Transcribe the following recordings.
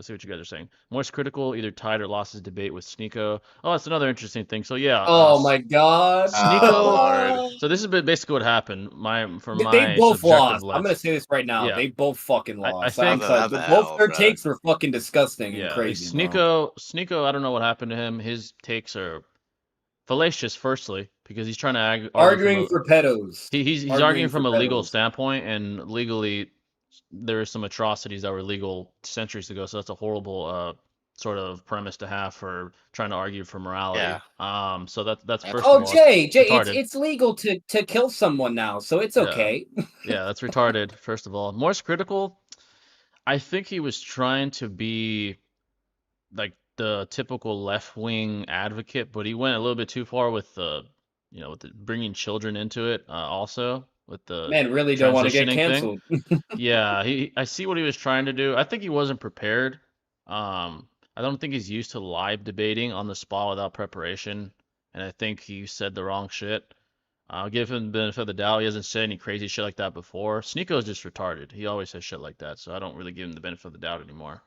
Let's see what you guys are saying. MoistCr1TiKal either tied or lost his debate with Sneako. Oh, that's another interesting thing. So yeah, Oh my god. Sneako. Lord. So this is basically what happened. From They my both subjective lost. I'm lens. gonna say this right now. Yeah, They both fucking I lost. I'm think sorry. That's an Both L, their bro. takes were fucking disgusting and yeah, crazy, bro. Sneako. I don't know what happened to him. His takes are fallacious. Firstly, because he's trying to argue from Arguing a for pedos. he's arguing Arguing for from a legal pedos. standpoint, and legally there are some atrocities that were legal centuries ago. So that's a horrible sort of premise to have for trying to argue for morality. So that's first of Oh, all, it's Jay, retarded. it's legal to kill someone now, so it's Yeah, okay. yeah, that's retarded. First of all, MoistCr1TiKal. I think he was trying to be like the typical left-wing advocate, but he went a little bit too far with the, with the bringing children into it. Also with the Man, really don't want to get transitioning thing. canceled. Yeah, I see what he was trying to do. I think he wasn't prepared. I don't think he's used to live debating on the spot without preparation, and I think he said the wrong shit. I'll give him the benefit of the doubt. He hasn't said any crazy shit like that before. Sneako's just retarded. He always says shit like that, so I don't really give him the benefit of the doubt anymore.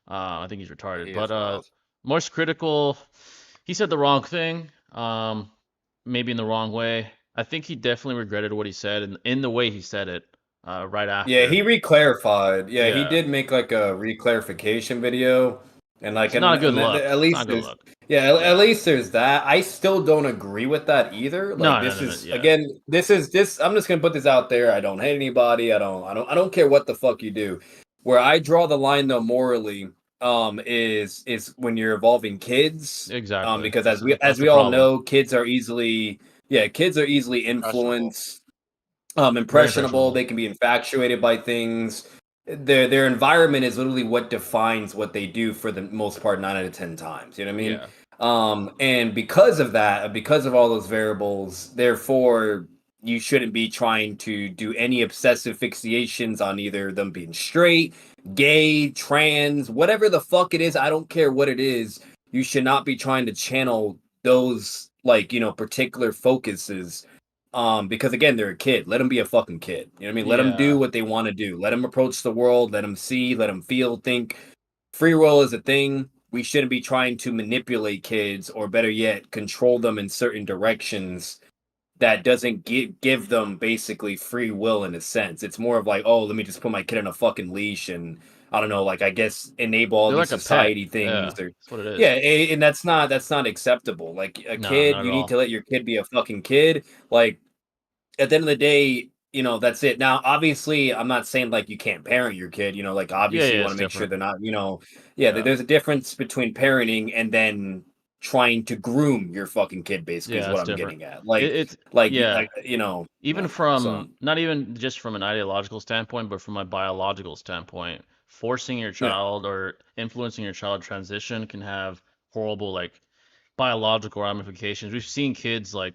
I think he's retarded. He But is wild. MoistCr1TiKal, he said the wrong thing. Maybe in the wrong way. I think he definitely regretted what he said, and in the way he said it, right Yeah, after. he reclarified. Yeah, he Yeah, did make like a reclarification video, and like, it's not a good look. at It's least not a good there's, look. yeah, at Yeah. least there's that. I still don't agree with that either. Like, No, no, this no, no. is Yeah. again, this is this. I'm just gonna put this out there. I don't hate anybody. I don't care what the fuck you do. Where I draw the line though morally, is when you're involving kids, Exactly. because That's as the we all problem. know, kids are easily Impressionable. influenced, Very impressionable. impressionable. They can be infatuated by things. Their environment is literally what defines what they do for the most part, 9 out of 10 times. You know what I mean? Yeah. And because of that, because of all those variables, therefore you shouldn't be trying to do any obsessive fixations on either them being straight, gay, trans, whatever the fuck it is. I don't care what it is. You should not be trying to channel those, like, particular focuses, because again, they're a kid. Let them be a fucking kid. You know what I mean? Let them do Yeah. what they want to do. Let them approach the world. Let them see. Let them feel. Think. Free will is a thing. We shouldn't be trying to manipulate kids, or better yet, control them in certain directions that doesn't give them basically free will in a sense. It's more of like, oh, let me just put my kid on a fucking leash and, I don't know, like, I guess enable all They're these like a pet. society Yeah. things. Or That's what it yeah, is. and that's not acceptable. Like, a No, kid, not at you need to all. let your kid be a fucking kid. Like, at the end of the day, that's it. Now, obviously, I'm not saying like you can't parent your kid. Like, Yeah, obviously, you yeah, want it's to make sure different. they're not. Yeah, Yeah. there's a difference between parenting and then trying to groom your fucking kid. Basically, is Yeah, what it's I'm different. getting at. It's yeah. Like, Even so from not even just from an ideological standpoint, but from a biological standpoint, forcing your yeah, child or influencing your child transition can have horrible like biological ramifications. We've seen kids like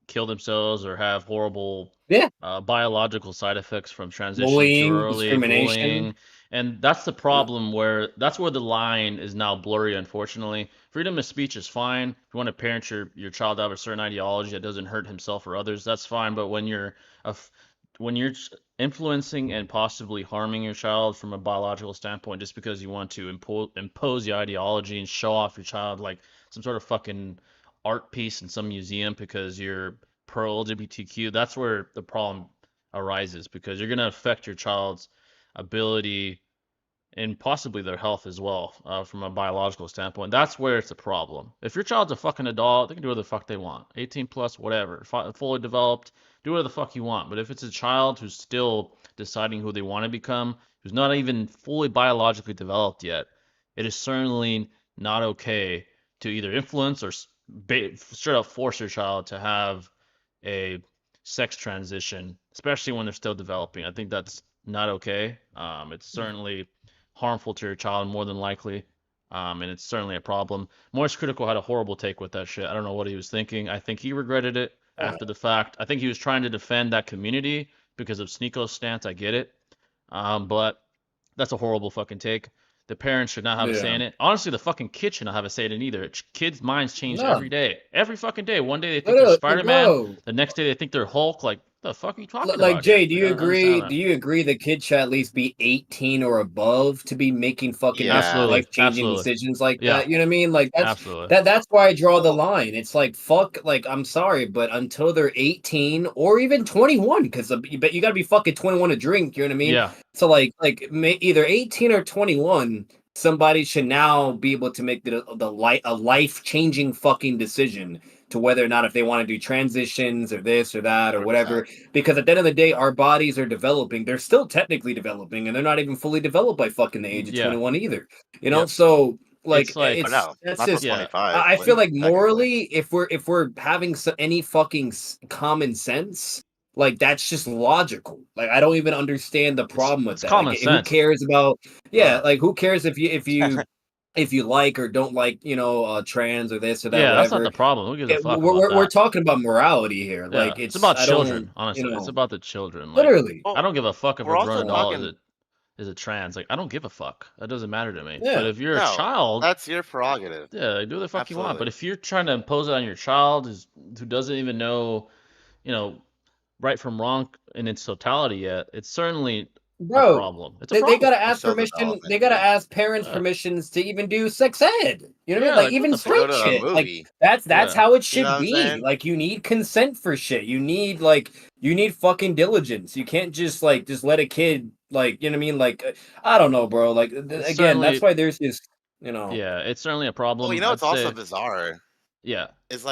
kill themselves or have horrible yeah, biological side effects from transitioning too bullying, early, discrimination. bullying, and that's the Yeah, problem where that's where the line is now blurry. Unfortunately, freedom of speech is fine. If you want to parent your child to have a certain ideology that doesn't hurt himself or others, that's fine. But when you're a f- when you're influencing and possibly harming your child from a biological standpoint just because you want to impose your ideology and show off your child like some sort of fucking art piece in some museum because you're pro LGBTQ, that's where the problem arises because you're going to affect your child's ability and possibly their health as well from a biological standpoint. That's where it's a problem. If your child's a fucking adult, they can do whatever the fuck they want. 18 plus, whatever. Fully developed, do whatever the fuck you want. But if it's a child who's still deciding who they want to become, who's not even fully biologically developed yet, it is certainly not okay to either influence or straight up force your child to have a sex transition, especially when they're still developing. I think that's not okay. It's certainly harmful to your child more than likely. And it's certainly a problem. MoistCr1TiKal had a horrible take with that shit. I don't know what he was thinking. I think he regretted it after the fact. I think he was trying to defend that community because of Sneako's stance. I get it. But that's a horrible fucking take. The parents should not have a say yeah. in it. Honestly, the fucking kids should not have a say in it either. Kids' minds change every No, day. Every fucking day. One day they think they're literally, Spider-Man. bro. The next day they think they're Hulk. Like, The fuck are you talking Like about here? Jay, do Like, I you don't understand agree? that. Do you agree the kid should at least be 18 or above to be making fucking Yeah. Absolutely, life-changing absolutely. decisions like Yeah, that? You know what I mean? Like absolutely. that's why I draw the Well, line. It's like fuck, like I'm sorry, but until they're 18 or even 21, because but you got to be fucking 21 to drink. You know what I mean? Yeah, So either 18 or 21, somebody should now be able to make a life-changing fucking decision to whether or not if they want to do transitions or this or that or 100%. whatever. Because at the end of the day, our bodies are developing. They're still technically developing, and they're not even fully developed by fucking the age of yeah, 21 either. You know, yep. so It's like like, Oh no, that's not till just. yeah, 25, I but feel like technically. morally, if we're having any fucking common sense, like that's just logical. Like I don't even understand the problem with it's that. Like common who sense. cares about? Yeah, Uh, like who cares if you like or don't like trans or this or that Yeah, that's not the whatever. problem. Who gives a fuck We're, about we're that? talking about morality here. Yeah, Like it's about I don't, children. Honestly, it's about the children. Like, literally. I well, don't give a fuck if we're a grown also adult talking. is a trans. Like, I don't give a fuck. That doesn't matter to me. But Yeah. if you're a No, child, that's your prerogative. yeah, like, do what the fuck you want. But Absolutely. if you're trying to impose it on your child who doesn't even know, you know, right from wrong in its totality yet, it's certainly a Bro, problem. It's a they problem. gotta They're ask still permission. development, They gotta dude. ask parents Yeah, permissions to even do sex ed. You know what I mean? yeah. Like Like, what even the To go straight fuck? to a shit. Like movie, that's Yeah, how it you know should what I'm be. saying? Like you need consent for shit. You need fucking diligence. You can't just let a kid you know what I mean? Like I don't know, bro. Like it's again, that's certainly why there's this. You know. yeah, it's certainly a Well, you problem. know, I'd it's also say bizarre. yeah, It's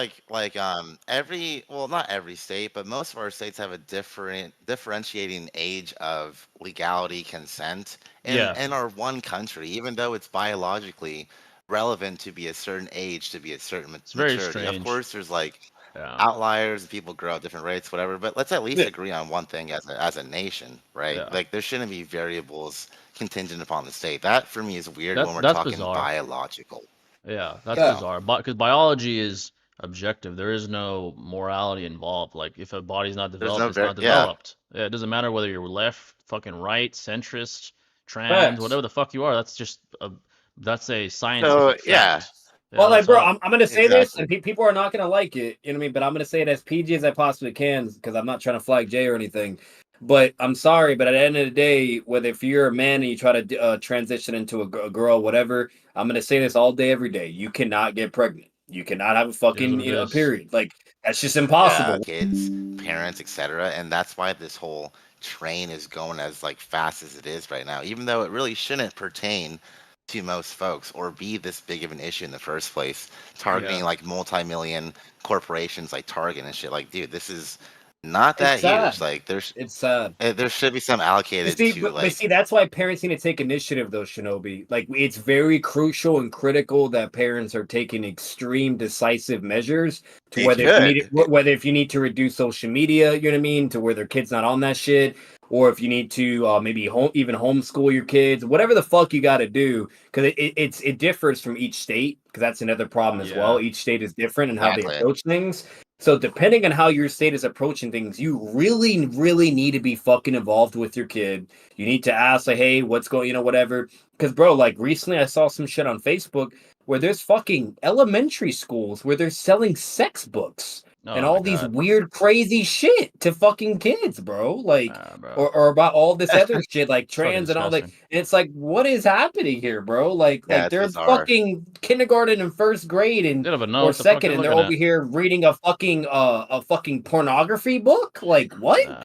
every, well, not every state, but most of our states have a different differentiating age of legality consent in yeah. our one country, even though it's biologically relevant to be a certain age to be a certain It's very maturity. Of strange. course, there's like Yeah, outliers, people grow at different rates, whatever. But let's at least Yeah. agree on one thing as a nation, right? yeah. Like there shouldn't be variables contingent upon the state. That for me is weird when we're That's talking bizarre. biological. Yeah, that's Yeah. bizarre. But because biology is objective, there is no morality involved. Like if a body's not There's developed, no it's not yeah. developed. Yeah, it doesn't matter whether you're left, fucking right, centrist, trans, Facts. whatever the fuck you are. That's a So scientific yeah, fact. Yeah, Well, like, that's bro, all. I'm gonna say this, exactly. and people are not gonna like it. You know what I mean? But I'm gonna say it as PG as I possibly can because I'm not trying to flag Jay or anything. But I'm sorry, but at the end of the day, whether if you're a man and you try to transition into a girl, whatever, I'm gonna say this all day, every day. You cannot get pregnant. You cannot have a It is fucking what it a is. period. Like that's just Yeah, impossible. kids, parents, etc. And that's why this whole train is going as like fast as it is right now, even though it really shouldn't pertain to most folks or be this big of an issue in the first place. Targeting Yeah, like multi-million corporations like Target and shit. Like, dude, this is not It's that huge. sad. Like, It's sad. there should be some But allocated see, to but like see, that's why parents need to take initiative, though, Shinobi. Like, it's very crucial and critical that parents are taking extreme, decisive measures to they whether if you should. need whether if you need to reduce social media, you know what I mean, to where their kids not on that shit, or if you need to maybe even homeschool your kids, whatever the fuck you got to do, because it differs from each state, because that's another problem as well. yeah. Each state is different in how they Exactly. approach things. So depending on how your state is approaching things, you really, really need to be fucking involved with your kid. You need to ask, like, hey, what's going, whatever. Because, bro, like recently I saw some shit on Facebook where there's fucking elementary schools where they're selling sex books and Oh my all these God. weird, crazy shit to fucking kids, bro. Like, Ah, bro. or about all this other shit, like It's fucking trans and all that. disgusting. And it's like, what is happening here, bro? Yeah, Like it's they're bizarre. fucking kindergarten and first grade They and don't even know or what the fuck second, they're and they're looking over at. here reading a fucking pornography book. Like what?